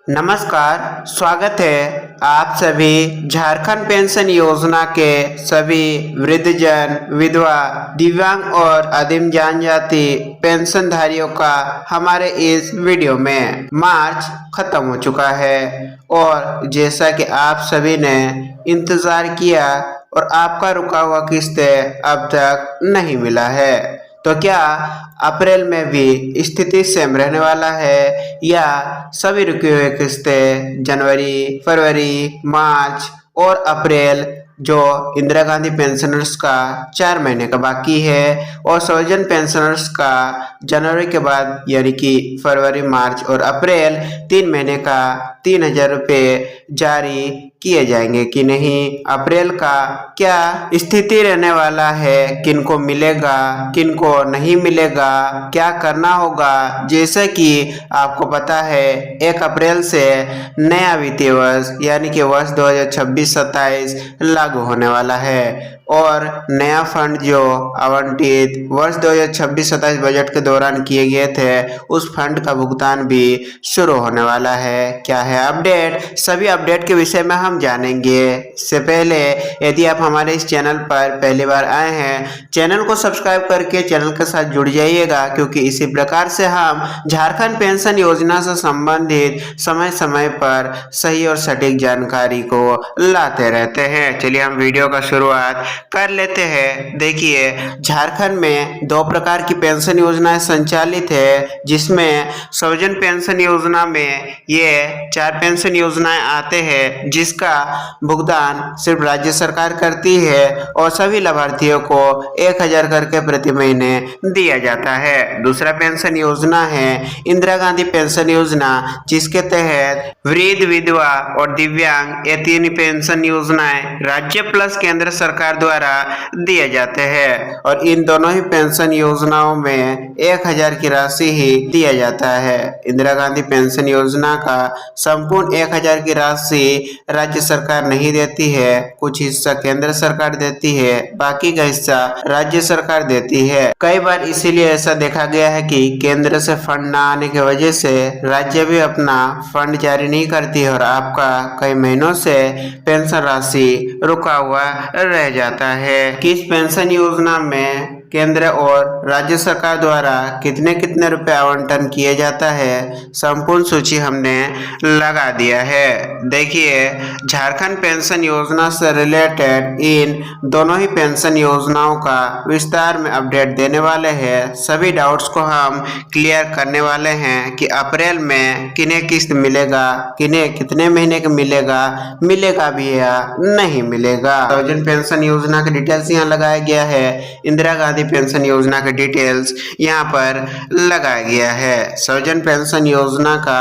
नमस्कार, स्वागत है आप सभी झारखंड पेंशन योजना के सभी वृद्धजन, विधवा, दिव्यांग और आदिम जनजाति पेंशनधारियों का हमारे इस वीडियो में। मार्च खत्म हो चुका है और जैसा कि आप सभी ने इंतजार किया और आपका रुका हुआ किस्त अब तक नहीं मिला है, तो क्या अप्रैल में भी स्थिति सेम रहने वाला है या सभी रुके हुए किस्तें जनवरी, फरवरी, मार्च और अप्रैल जो इंदिरा गांधी पेंशनर्स का 4 महीने का बाकी है और स्वजन पेंशनर्स का जनवरी के बाद यानी कि फरवरी, मार्च और अप्रैल 3 महीने का 3,000 रुपये जारी किए जाएंगे कि नहीं। अप्रैल का क्या स्थिति रहने वाला है, किनको मिलेगा, किनको नहीं मिलेगा, क्या करना होगा। जैसे कि आपको पता है 1 अप्रैल से नया वित्तीय वर्ष यानी कि वर्ष 2026-27 लागू होने वाला है और नया फंड जो आवंटित वर्ष 2026-27 बजट के दौरान किए गए थे उस फंड का भुगतान भी शुरू होने वाला है। क्या है अपडेट, सभी अपडेट के विषय में हम जानेंगे। इससे पहले यदि आप हमारे इस चैनल पर पहली बार आए हैं, चैनल को सब्सक्राइब करके चैनल के साथ जुड़ जाइएगा, क्योंकि इसी प्रकार से हम झारखंड पेंशन योजना से संबंधित समय समय पर सही और सटीक जानकारी को लाते रहते हैं। चलिए हम वीडियो का शुरुआत कर लेते हैं। देखिए, झारखंड में 2 प्रकार की पेंशन योजनाएं संचालित है, जिसमें स्वजन पेंशन योजना में ये 4 पेंशन योजनाएं आते हैं जिसका भुगतान सिर्फ राज्य सरकार करती है और सभी लाभार्थियों को 1,000 करके प्रति महीने दिया जाता है। दूसरा पेंशन योजना है इंदिरा गांधी पेंशन योजना, जिसके तहत वृद्ध, विधवा और दिव्यांग ये 3 पेंशन योजनाएं राज्य प्लस केंद्र सरकार द्वारा दिए जाते हैं और इन दोनों ही पेंशन योजनाओं में 1,000 की राशि ही दिया जाता है। इंदिरा गांधी पेंशन योजना का संपूर्ण 1,000 की राशि राज्य सरकार नहीं देती है, कुछ हिस्सा केंद्र सरकार देती है, बाकी का हिस्सा राज्य सरकार देती है। कई बार इसीलिए ऐसा देखा गया है कि केंद्र से फंड न आने की वजह से राज्य भी अपना फंड जारी नहीं करती है और आपका कई महीनों से पेंशन राशि रुका हुआ रह जाता है। किस पेंशन योजना में केंद्र और राज्य सरकार द्वारा कितने कितने रुपए आवंटन किए जाता है, संपूर्ण सूची हमने लगा दिया है। देखिए, झारखंड पेंशन योजना से रिलेटेड इन दोनों ही पेंशन योजनाओं का विस्तार में अपडेट देने वाले हैं। सभी डाउट्स को हम क्लियर करने वाले हैं कि अप्रैल में किन्हें किस्त मिलेगा, किन्हें कितने महीने का मिलेगा भी या नहीं मिलेगा। स्वजन पेंशन योजना की डिटेल्स यहाँ लगाया गया है, इंदिरा गांधी पेंशन योजना के डिटेल्स यहाँ पर लगाया गया है। स्वजन पेंशन योजना का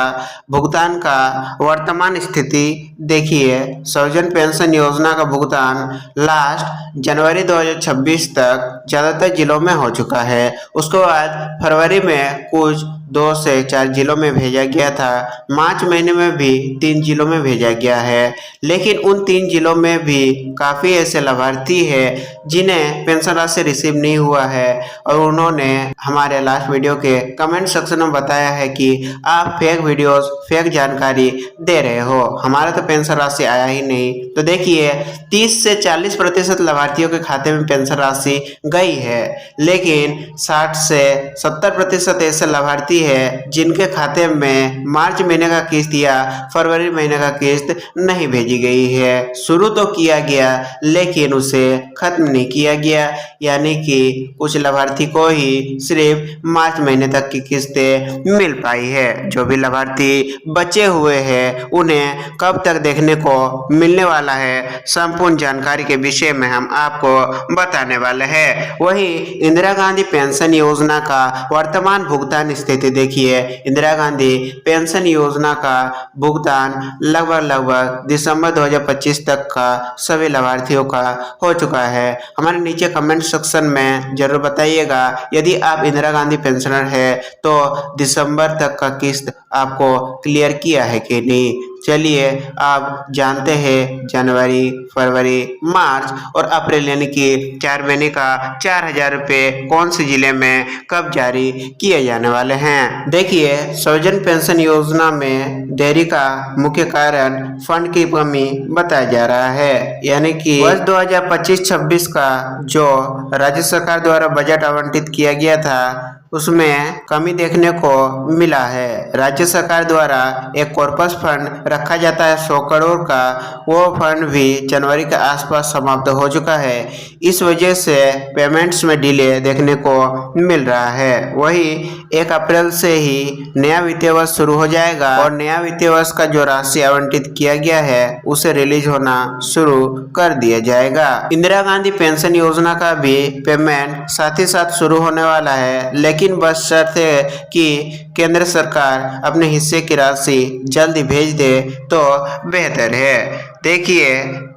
भुगतान का वर्तमान स्थिति देखिए, स्वजन पेंशन योजना का भुगतान लास्ट जनवरी 2026 तक ज्यादातर जिलों में हो चुका है। उसके बाद फरवरी में कुछ 2 से 4 जिलों में भेजा गया था, मार्च महीने में भी 3 जिलों में भेजा गया है, लेकिन उन 3 जिलों में भी काफ़ी ऐसे लाभार्थी हैं जिन्हें पेंशन राशि रिसीव नहीं हुआ है और उन्होंने हमारे लास्ट वीडियो के कमेंट सेक्शन में बताया है कि आप फेक वीडियोस, फेक जानकारी दे रहे हो, हमारा तो पेंशन राशि आया ही नहीं। तो देखिए, 30 से 40% लाभार्थियों के खाते में पेंशन राशि गई है, लेकिन 60 से 70% ऐसे लाभार्थी है जिनके खाते में मार्च महीने का किस्त या फरवरी महीने का किस्त नहीं भेजी गई है। शुरू तो किया गया लेकिन उसे खत्म नहीं किया गया, यानी कि कुछ लाभार्थी को ही सिर्फ मार्च महीने तक की किस्तें मिल पाई है। जो भी लाभार्थी बचे हुए हैं उन्हें कब तक देखने को मिलने वाला है, संपूर्ण जानकारी के विषय में हम आपको बताने वाले हैं। वही इंदिरा गांधी पेंशन योजना का वर्तमान भुगतान स्थिति देखिए, इंदिरा गांधी पेंशन योजना का भुगतान लगभग दिसंबर 2025 तक का सभी लाभार्थियों का हो चुका है। हमारे नीचे कमेंट सेक्शन में जरूर बताइएगा यदि आप इंदिरा गांधी पेंशनर है तो दिसंबर तक का किस्त आपको क्लियर किया है कि नहीं। चलिए आप जानते हैं जनवरी, फरवरी, मार्च और अप्रैल यानी कि 4 महीने का 4,000 रुपये कौन से जिले में कब जारी किए जाने वाले हैं। देखिए, स्वजन पेंशन योजना में देरी का मुख्य कारण फंड की कमी बताया जा रहा है, यानी कि वर्ष 2025-26 का जो राज्य सरकार द्वारा बजट आवंटित किया गया था उसमें कमी देखने को मिला है। राज्य सरकार द्वारा एक कॉर्पस फंड रखा जाता है 100 करोड़ का, वो फंड भी जनवरी के आसपास समाप्त हो चुका है। इस वजह से पेमेंट्स में डिले देखने को मिल रहा है। वही 1 अप्रैल से ही नया वित्तीय वर्ष शुरू हो जाएगा और नया वित्तीय वर्ष का जो राशि आवंटित किया गया है उसे रिलीज होना शुरू कर दिया जाएगा। इंदिरा गांधी पेंशन योजना का भी पेमेंट साथ ही साथ शुरू होने वाला है, लेकिन बस शर्त है कि केंद्र सरकार अपने हिस्से की राशि जल्दी भेज दे तो बेहतर है। देखिए,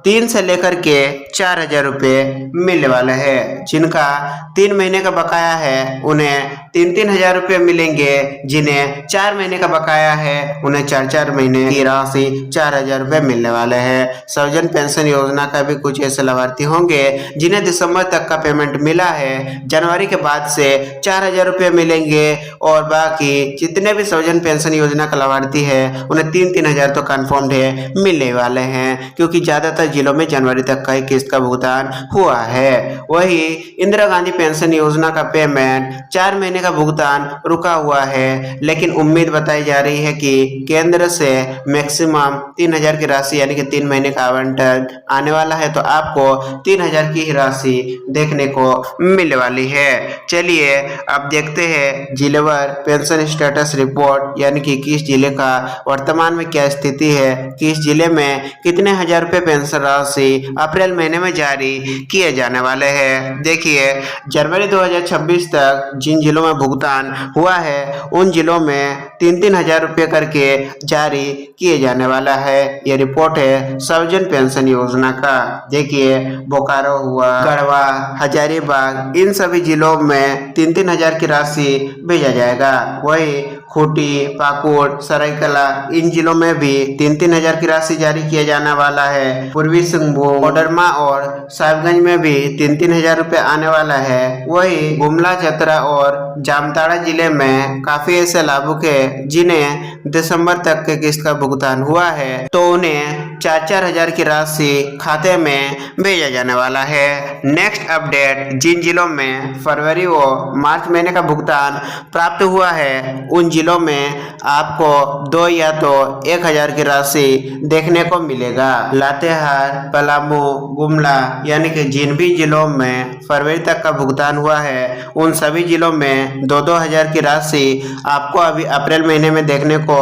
3 से लेकर के 4,000 रुपये मिलने वाले हैं। जिनका 3 महीने का बकाया है उन्हें 3-3 हजार रुपये मिलेंगे। जिन्हें 4 महीने का बकाया है उन्हें 4-4 महीने की राशि 4,000 रुपये मिलने वाले हैं। स्वजन पेंशन योजना का भी कुछ ऐसे लाभार्थी होंगे जिन्हें दिसंबर तक का पेमेंट मिला है, जनवरी के बाद से 4,000 रुपये मिलेंगे और बाकी जितने भी स्वजन पेंशन योजना का लाभार्थी है उन्हें 3-3 हजार तो कन्फर्म्ड है मिलने वाले हैं, क्योंकि ज्यादातर जिलों में जनवरी तक का ही किस्त का भुगतान हुआ है। वही इंदिरा गांधी पेंशन योजना का पेमेंट 4 महीने का भुगतान रुका हुआ है, लेकिन उम्मीद बताई जा रही है कि केंद्र से मैक्सिमम 3,000 की राशि यानी कि 3 महीने का आवंटन आने वाला है, तो आपको 3,000 की ही राशि देखने को मिलने वाली है। चलिए अब देखते हैं जिलेवार पेंशन स्टेटस रिपोर्ट, यानी कि किस जिले का वर्तमान में क्या स्थिति है, किस जिले में कितने हजार रुपये पेंशन राशि अप्रैल महीने में जारी किए जाने वाले हैं। देखिए, जनवरी 2026 तक जिन जिलों में भुगतान हुआ है उन जिलों में 3-3 हजार रुपये करके जारी किए जाने वाला है। ये रिपोर्ट है स्वजन पेंशन योजना का। देखिए, बोकारो हुआ, गढ़वा, हजारीबाग, इन सभी जिलों में 3-3 हजार की राशि भेजा जाएगा। वही खूंटी, पाकुड़, सरायकला, इन जिलों में भी 3-3 हजार की राशि जारी किया जाने वाला है। पूर्वी सिंहभूम, कोडरमा और साहिबगंज में भी 3-3 हजार रुपये आने वाला है। वही गुमला, चतरा और जामताड़ा जिले में काफी ऐसे लाभुक है जिन्हें दिसंबर तक के किस्त का भुगतान हुआ है, तो उन्हें 4-4 हजार की राशि खाते में भेजा जाने वाला है। नेक्स्ट अपडेट, जिन जिलों में फरवरी व मार्च महीने का भुगतान प्राप्त हुआ है उन जिलों में आपको 2 या तो 1 हजार की राशि देखने को मिलेगा। लातेहार, पलामू, गुमला, यानी कि जिन भी जिलों में फरवरी तक का भुगतान हुआ है उन सभी जिलों में 2-2 हजार की राशि आपको अभी अप्रैल महीने में देखने को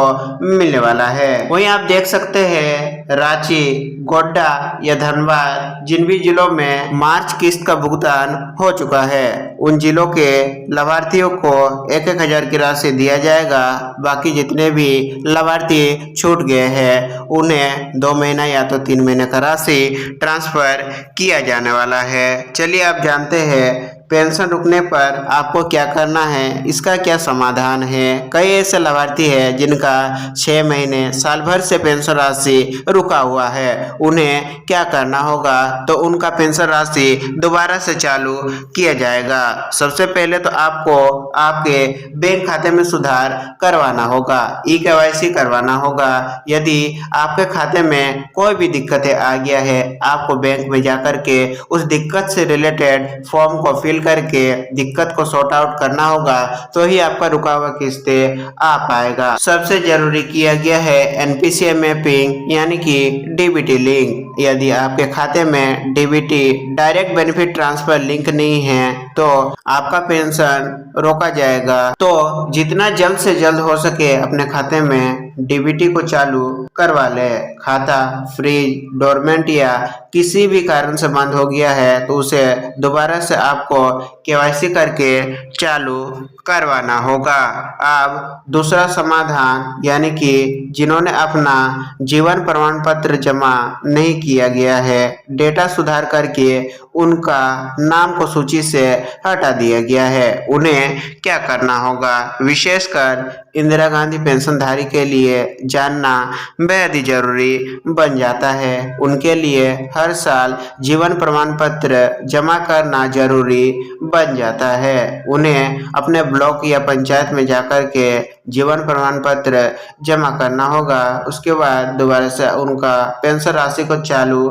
मिलने वाला है। वहीं आप देख सकते हैं रांची, गोड्डा या धनबाद, जिन भी जिलों में मार्च किस्त का भुगतान हो चुका है उन जिलों के लाभार्थियों को 1-1 हजार की राशि दिया जाएगा। बाकी जितने भी लाभार्थी छूट गए हैं उन्हें 2 महीना या तो 3 महीने का राशि ट्रांसफर किया जाने वाला है। चलिए आप जानते हैं पेंशन रुकने पर आपको क्या करना है, इसका क्या समाधान है। कई ऐसे लाभार्थी हैं जिनका 6 महीने, साल भर से पेंशन राशि रुका हुआ है, उन्हें क्या करना होगा, तो उनका पेंशन राशि दोबारा से चालू किया जाएगा। सबसे पहले तो आपको आपके बैंक खाते में सुधार करवाना होगा, ई-KYC करवाना होगा। यदि आपके खाते में कोई भी दिक्कतें आ गया है, आपको बैंक में जाकर के उस दिक्कत से रिलेटेड फॉर्म को फिल करके दिक्कत को सॉर्ट आउट करना होगा, तो ही आपका रुका हुआ किस्तें आ पाएगा। सबसे जरूरी किया गया है NPCI मैपिंग, यानी कि DBT लिंक। यदि आपके खाते में DBT direct benefit transfer link नहीं है तो आपका पेंशन रोका जाएगा। तो जितना जल्द से जल्द हो सके अपने खाते में DBT को चालू करवा ले। खाता फ्रीज, डोरमेंट या किसी भी कारण से बंद हो गया है तो उसे दोबारा से आपको केवाईसी करके चालू करवाना होगा। अब दूसरा समाधान, यानी कि जिन्होंने अपना जीवन प्रमाण पत्र जमा नहीं किया गया है, डेटा सुधार करके उनका नाम को सूची से हटा दिया गया है, उन्हें क्या करना होगा? विशेषकर इंदिरा गांधी पेंशनधारी के लिए जानना बेहद ही जरूरी बन जाता है। उनके लिए हर साल जीवन प्रमाण पत्र जमा करना जरूरी बन जाता है। उन्हें अपने ब्लॉक या पंचायत में जाकर के जीवन प्रमाण पत्र जमा करना होगा। उसके बाद दोबारा से उनका पेंशन राशि को चालू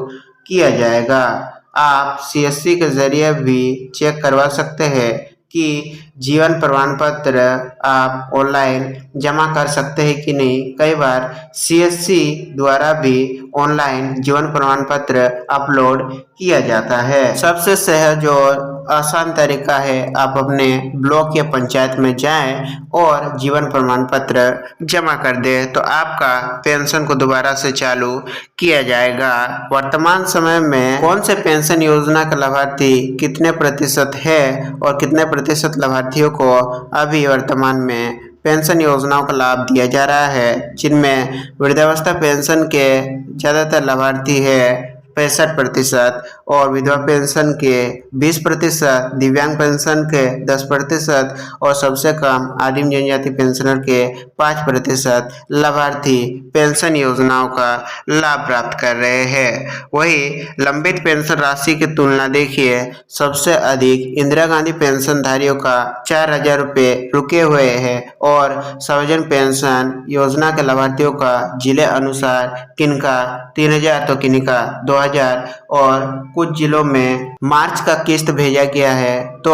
किया जाएगा। आप सीएससी के जरिए भी चेक करवा सकते हैं कि जीवन प्रमाण पत्र आप ऑनलाइन जमा कर सकते हैं कि नहीं। कई बार सीएससी द्वारा भी ऑनलाइन जीवन प्रमाण पत्र अपलोड किया जाता है। सबसे सहज और आसान तरीका है, आप अपने ब्लॉक या पंचायत में जाएं और जीवन प्रमाण पत्र जमा कर दें तो आपका पेंशन को दोबारा से चालू किया जाएगा। वर्तमान समय में कौन से पेंशन योजना का लाभार्थी कितने प्रतिशत है और कितने प्रतिशत लाभार्थियों को अभी वर्तमान में पेंशन योजनाओं का लाभ दिया जा रहा है, जिनमें वृद्धावस्था पेंशन के ज़्यादातर लाभार्थी है 65% और विधवा पेंशन के 20%, दिव्यांग पेंशन के 10% और सबसे कम आदिम जनजाति पेंशनर के 5% लाभार्थी पेंशन योजनाओं का लाभ प्राप्त कर रहे हैं। वही लंबित पेंशन राशि की तुलना देखिए, सबसे अधिक इंदिरा गांधी पेंशनधारियों का 4,000 रुपये रुके हुए हैं और सार्वजनिक पेंशन योजना के लाभार्थियों का जिले अनुसार किनका 3,000 तो किनका 2,000 और कुछ जिलों में मार्च का किस्त भेजा गया है तो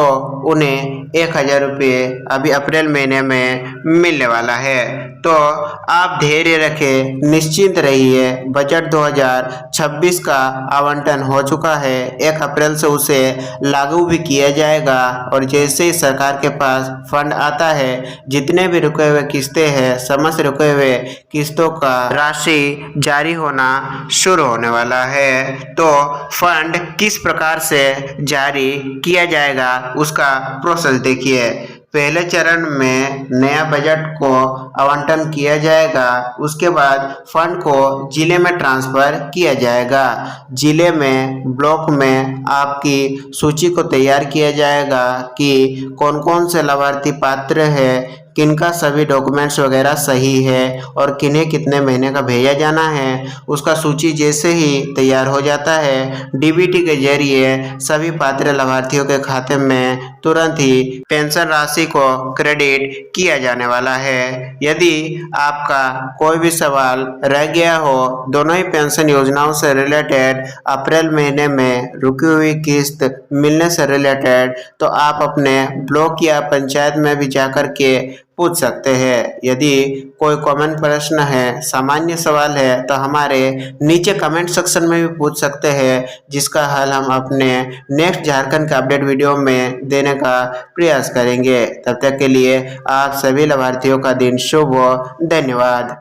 उन्हें 1,000 रुपये अभी अप्रैल महीने में मिलने वाला है। तो आप धैर्य रखें, निश्चिंत रहिए। बजट 2026 का आवंटन हो चुका है, 1 अप्रैल से उसे लागू भी किया जाएगा और जैसे ही सरकार के पास फंड आता है, जितने भी रुके हुए किस्तें हैं, समस्त रुके हुए किस्तों का राशि जारी होना शुरू होने वाला है। तो फंड किस प्रकार से जारी किया जाएगा उसका प्रोसेस देखिए। पहले चरण में नया बजट को आवंटन किया जाएगा, उसके बाद फंड को जिले में ट्रांसफर किया जाएगा। जिले में ब्लॉक में आपकी सूची को तैयार किया जाएगा कि कौन कौन से लाभार्थी पात्र है, किनका सभी डॉक्यूमेंट्स वगैरह सही है और किन्हें कितने महीने का भेजा जाना है। उसका सूची जैसे ही तैयार हो जाता है, डीबीटी के जरिए सभी पात्र लाभार्थियों के खाते में तुरंत ही पेंशन राशि को क्रेडिट किया जाने वाला है। यदि आपका कोई भी सवाल रह गया हो दोनों ही पेंशन योजनाओं से रिलेटेड, अप्रैल महीने में रुकी हुई किस्त मिलने से रिलेटेड, तो आप अपने ब्लॉक या पंचायत में भी जाकर के पूछ सकते हैं। यदि कोई कमेंट प्रश्न है, सामान्य सवाल है, तो हमारे नीचे कमेंट सेक्शन में भी पूछ सकते हैं, जिसका हल हम अपने नेक्स्ट झारखंड का अपडेट वीडियो में देने का प्रयास करेंगे। तब तक के लिए आप सभी लाभार्थियों का दिन शुभ हो। धन्यवाद।